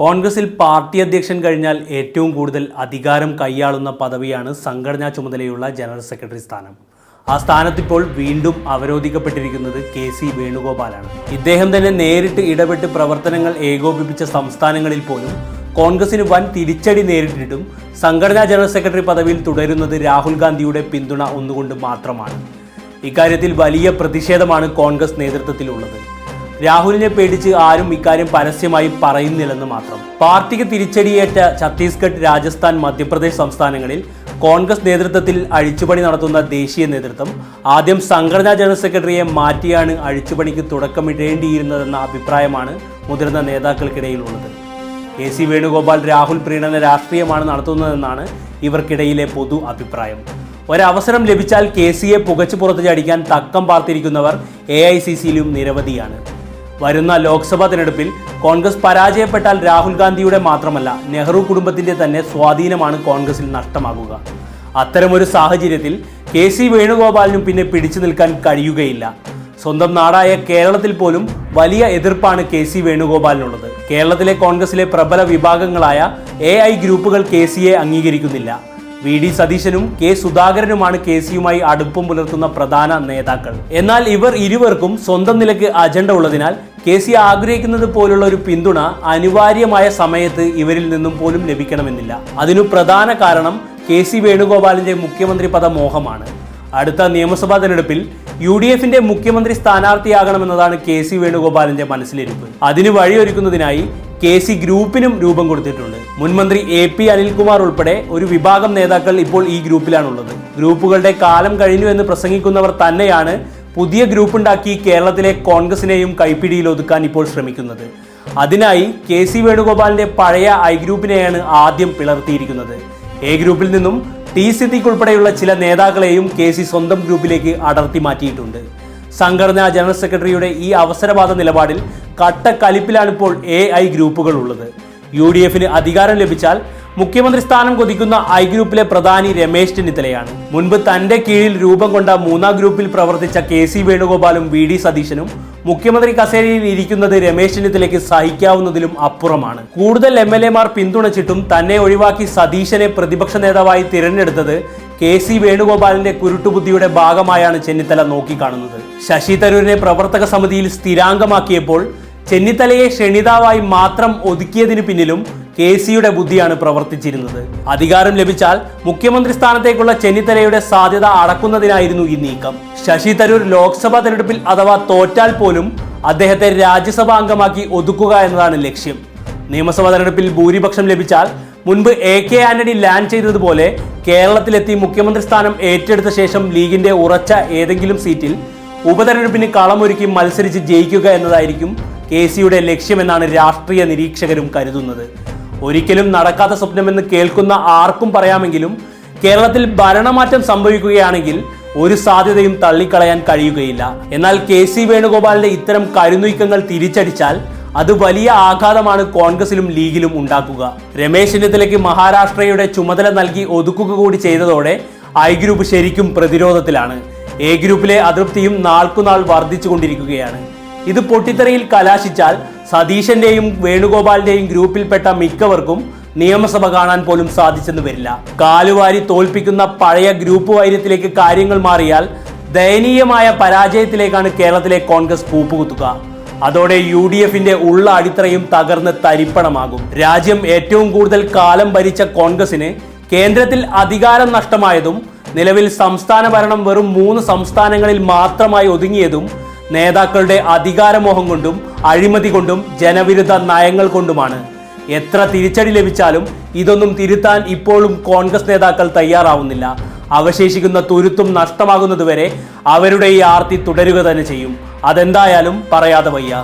കോൺഗ്രസിൽ പാർട്ടി അധ്യക്ഷൻ കഴിഞ്ഞാൽ ഏറ്റവും കൂടുതൽ അധികാരം കൈയാളുന്ന പദവിയാണ് സംഘടനാ ചുമതലയുള്ള ജനറൽ സെക്രട്ടറി സ്ഥാനം. ആ സ്ഥാനത്തിപ്പോൾ വീണ്ടും അവരോധിക്കപ്പെട്ടിരിക്കുന്നത് കെ.സി. വേണുഗോപാലാണ്. ഇദ്ദേഹം തന്നെ നേരിട്ട് ഇടപെട്ട് പ്രവർത്തനങ്ങൾ ഏകോപിപ്പിച്ച സംസ്ഥാനങ്ങളിൽ പോലും കോൺഗ്രസിന് വൻ തിരിച്ചടി നേരിട്ടിട്ടും സംഘടനാ ജനറൽ സെക്രട്ടറി പദവിയിൽ തുടരുന്നത് രാഹുൽ ഗാന്ധിയുടെ പിന്തുണ ഒന്നുകൊണ്ട് മാത്രമാണ്. ഇക്കാര്യത്തിൽ വലിയ പ്രതിഷേധമാണ് കോൺഗ്രസ് നേതൃത്വത്തിലുള്ളത്. രാഹുലിനെ പേടിച്ച് ആരും ഇക്കാര്യം പരസ്യമായി പറയുന്നില്ലെന്ന് മാത്രം. പാർട്ടിക്ക് തിരിച്ചടിയേറ്റ ഛത്തീസ്ഗഡ്, രാജസ്ഥാൻ, മധ്യപ്രദേശ് സംസ്ഥാനങ്ങളിൽ കോൺഗ്രസ് നേതൃത്വത്തിൽ അഴിച്ചുപണി നടത്തുന്ന ദേശീയ നേതൃത്വം ആദ്യം സംഘടനാ ജനറൽ സെക്രട്ടറിയെ മാറ്റിയാണ് അഴിച്ചുപണിക്ക് തുടക്കമിടേണ്ടിയിരുന്നതെന്ന അഭിപ്രായമാണ് മുതിർന്ന നേതാക്കൾക്കിടയിലുള്ളത്. കെ.സി. വേണുഗോപാൽ രാഹുൽ പ്രീണന രാഷ്ട്രീയമാണ് നടത്തുന്നതെന്നാണ് ഇവർക്കിടയിലെ പൊതു അഭിപ്രായം. ഒരവസരം ലഭിച്ചാൽ കെ.സിയെ പുകച്ചു പുറത്തു ചാടിക്കാൻ തക്കം പാർത്തിരിക്കുന്നവർ AICCയിലും നിരവധിയാണ്. വരുന്ന ലോക്സഭാ തിരഞ്ഞെടുപ്പിൽ കോൺഗ്രസ് പരാജയപ്പെട്ടാൽ രാഹുൽ ഗാന്ധിയുടെ മാത്രമല്ല നെഹ്റു കുടുംബത്തിന്റെ തന്നെ സ്വാധീനമാണ് കോൺഗ്രസിൽ നഷ്ടമാകുക. അത്തരമൊരു സാഹചര്യത്തിൽ കെ.സി. വേണുഗോപാലിനും പിന്നെ പിടിച്ചു നിൽക്കാൻ കഴിയുകയില്ല. സ്വന്തം നാടായ കേരളത്തിൽ പോലും വലിയ എതിർപ്പാണ് കെ.സി. വേണുഗോപാലിനുള്ളത്. കേരളത്തിലെ കോൺഗ്രസിലെ പ്രബല വിഭാഗങ്ങളായ AI ഗ്രൂപ്പുകൾ കെ.സിയെ അംഗീകരിക്കുന്നില്ല. VD സതീശനും K. സുധാകരനുമാണ് കെ.സിയുമായി അടുപ്പം പുലർത്തുന്ന പ്രധാന നേതാക്കൾ. എന്നാൽ ഇവർ ഇരുവർക്കും സ്വന്തം നിലയ്ക്ക് അജണ്ട ഉള്ളതിനാൽ കെ.സി ആഗ്രഹിക്കുന്നത് പോലുള്ള ഒരു പിന്തുണ അനിവാര്യമായ സമയത്ത് ഇവരിൽ നിന്നും പോലും ലഭിക്കണമെന്നില്ല. അതിനു പ്രധാന കാരണം കെ.സി. വേണുഗോപാലിന്റെ മുഖ്യമന്ത്രി പദ മോഹമാണ്. അടുത്ത നിയമസഭാ തെരഞ്ഞെടുപ്പിൽ UDFന്റെ മുഖ്യമന്ത്രി സ്ഥാനാർത്ഥിയാകണമെന്നതാണ് കെ.സി. വേണുഗോപാലിന്റെ മനസ്സിലിരിപ്പ്. അതിന് വഴിയൊരുക്കുന്നതിനായി കെ.സി ഗ്രൂപ്പിനും രൂപം കൊടുത്തിട്ടുണ്ട്. മുൻമന്ത്രി AP അനിൽകുമാർ ഉൾപ്പെടെ ഒരു വിഭാഗം നേതാക്കൾ ഇപ്പോൾ ഈ ഗ്രൂപ്പിലാണുള്ളത്. ഗ്രൂപ്പുകളുടെ കാലം കഴിഞ്ഞു എന്ന് പ്രസംഗിക്കുന്നവർ തന്നെയാണ് പുതിയ ഗ്രൂപ്പുണ്ടാക്കി കേരളത്തിലെ കോൺഗ്രസിനെയും കൈപ്പിടിയിൽ ഒതുക്കാൻ ഇപ്പോൾ ശ്രമിക്കുന്നത്. അതിനായി കെ.സി. വേണുഗോപാലിന്റെ പഴയ I ഗ്രൂപ്പിനെയാണ് ആദ്യം പിളർത്തിയിരിക്കുന്നത്. A ഗ്രൂപ്പിൽ നിന്നും T. സിദ്ദിഖ് ഉൾപ്പെടെയുള്ള ചില നേതാക്കളെയും കെ.സി സ്വന്തം ഗ്രൂപ്പിലേക്ക് അടർത്തി മാറ്റിയിട്ടുണ്ട്. സംഘടനാ ജനറൽ സെക്രട്ടറിയുടെ ഈ അവസരവാദ നിലപാടിൽ കട്ട കലിപ്പിലാണിപ്പോൾ AI ഗ്രൂപ്പുകൾ ഉള്ളത്. UDFന് അധികാരം ലഭിച്ചാൽ മുഖ്യമന്ത്രി സ്ഥാനം കൊതിക്കുന്ന I ഗ്രൂപ്പിലെ പ്രധാനി രമേശ് ചെന്നിത്തലയാണ്. മുൻപ് തന്റെ കീഴിൽ രൂപം കൊണ്ട മൂന്നാം ഗ്രൂപ്പിൽ പ്രവർത്തിച്ച കെ.സി. വേണുഗോപാലും VD സതീശനും മുഖ്യമന്ത്രി കസേരയിൽ ഇരിക്കുന്നത് രമേശ് ചെന്നിത്തലയ്ക്ക് സഹിക്കാവുന്നതിലും അപ്പുറമാണ്. കൂടുതൽ MLA മാർ പിന്തുണച്ചിട്ടും തന്നെ ഒഴിവാക്കി സതീശനെ പ്രതിപക്ഷ നേതാവായി തിരഞ്ഞെടുത്തത് കെ.സി. വേണുഗോപാലിന്റെ കുരുട്ടുബുദ്ധിയുടെ ഭാഗമായാണ് ചെന്നിത്തല നോക്കിക്കാണുന്നത്. ശശി തരൂരിനെ പ്രവർത്തക സമിതിയിൽ സ്ഥിരാംഗമാക്കിയപ്പോൾ ചെന്നിത്തലയെ ക്ഷണിതാവായി മാത്രം ഒതുക്കിയതിന് പിന്നിലും കെ.സിയുടെ ബുദ്ധിയാണ് പ്രവർത്തിച്ചിരുന്നത്. അധികാരം ലഭിച്ചാൽ മുഖ്യമന്ത്രി സ്ഥാനത്തേക്കുള്ള ചെന്നിത്തലയുടെ സാധ്യത അടക്കുന്നതിനായിരുന്നു ഈ നീക്കം. ശശി തരൂർ ലോക്സഭാ തെരഞ്ഞെടുപ്പിൽ അഥവാ തോറ്റാൽ പോലും അദ്ദേഹത്തെ രാജ്യസഭാ അംഗമാക്കി ഒതുക്കുക എന്നതാണ് ലക്ഷ്യം. നിയമസഭാ തെരഞ്ഞെടുപ്പിൽ ഭൂരിപക്ഷം ലഭിച്ചാൽ മുൻപ് AK ആന്റണി ലാൻഡ് ചെയ്തതുപോലെ കേരളത്തിലെത്തി മുഖ്യമന്ത്രി സ്ഥാനം ഏറ്റെടുത്ത ശേഷം ലീഗിന്റെ ഉറച്ച ഏതെങ്കിലും സീറ്റിൽ ഉപതെരഞ്ഞെടുപ്പിന് കളമൊരുക്കി മത്സരിച്ച് ജയിക്കുക എന്നതായിരിക്കും കെ.സിയുടെ ലക്ഷ്യമെന്നാണ് രാഷ്ട്രീയ നിരീക്ഷകരും കരുതുന്നത്. ഒരിക്കലും നടക്കാത്ത സ്വപ്നമെന്ന് കേൾക്കുന്ന ആർക്കും പറയാമെങ്കിലും കേരളത്തിൽ ഭരണമാറ്റം സംഭവിക്കുകയാണെങ്കിൽ ഒരു സാധ്യതയും തള്ളിക്കളയാൻ കഴിയുകയില്ല. എന്നാൽ കെ.സി. വേണുഗോപാലിന്റെ ഇത്തരം കരുനീക്കങ്ങൾ തിരിച്ചടിച്ചാൽ അത് വലിയ ആഘാതമാണ് കോൺഗ്രസിലും ലീഗിലും ഉണ്ടാക്കുക. രമേശ് ചെന്നിത്തലയ്ക്ക് മഹാരാഷ്ട്രയുടെ ചുമതല നൽകി ഒതുക്കുക കൂടി ചെയ്തതോടെ I ഗ്രൂപ്പ് ശരിക്കും പ്രതിരോധത്തിലാണ്. A ഗ്രൂപ്പിലെ അതൃപ്തിയും നാൾക്കുനാൾ വർദ്ധിച്ചുകൊണ്ടിരിക്കുകയാണ്. ഇത് പൊട്ടിത്തെറിയിൽ കലാശിച്ചാൽ സതീശന്റെയും വേണുഗോപാലിന്റെയും ഗ്രൂപ്പിൽപ്പെട്ട മിക്കവർക്കും നിയമസഭ കാണാൻ പോലും സാധിച്ചെന്ന് വരില്ല. കാലുവാരി തോൽപ്പിക്കുന്ന പഴയ ഗ്രൂപ്പ് വൈര്യത്തിലേക്ക് കാര്യങ്ങൾ മാറിയാൽ ദയനീയമായ പരാജയത്തിലേക്കാണ് കേരളത്തിലെ കോൺഗ്രസ് കൂപ്പുകുത്തുക. അതോടെ UDFന്റെ ഉള്ള അടിത്തറയും തകർന്ന് തരിപ്പണമാകും. രാജ്യം ഏറ്റവും കൂടുതൽ കാലം ഭരിച്ച കോൺഗ്രസിന് കേന്ദ്രത്തിൽ അധികാരം നഷ്ടമായതും നിലവിൽ സംസ്ഥാന ഭരണം വെറും 3 സംസ്ഥാനങ്ങളിൽ മാത്രമായി ഒതുങ്ങിയതും നേതാക്കളുടെ അധികാരമോഹം കൊണ്ടും അഴിമതി കൊണ്ടും ജനവിരുദ്ധ നയങ്ങൾ കൊണ്ടുമാണ്. എത്ര തിരിച്ചടി ലഭിച്ചാലും ഇതൊന്നും തിരുത്താൻ ഇപ്പോഴും കോൺഗ്രസ് നേതാക്കൾ തയ്യാറാവുന്നില്ല. അവശേഷിക്കുന്ന തുരുത്തും നഷ്ടമാകുന്നതുവരെ അവരുടെ ഈ ആർത്തി തുടരുക തന്നെ ചെയ്യും. അതെന്തായാലും പറയാതെ വയ്യ.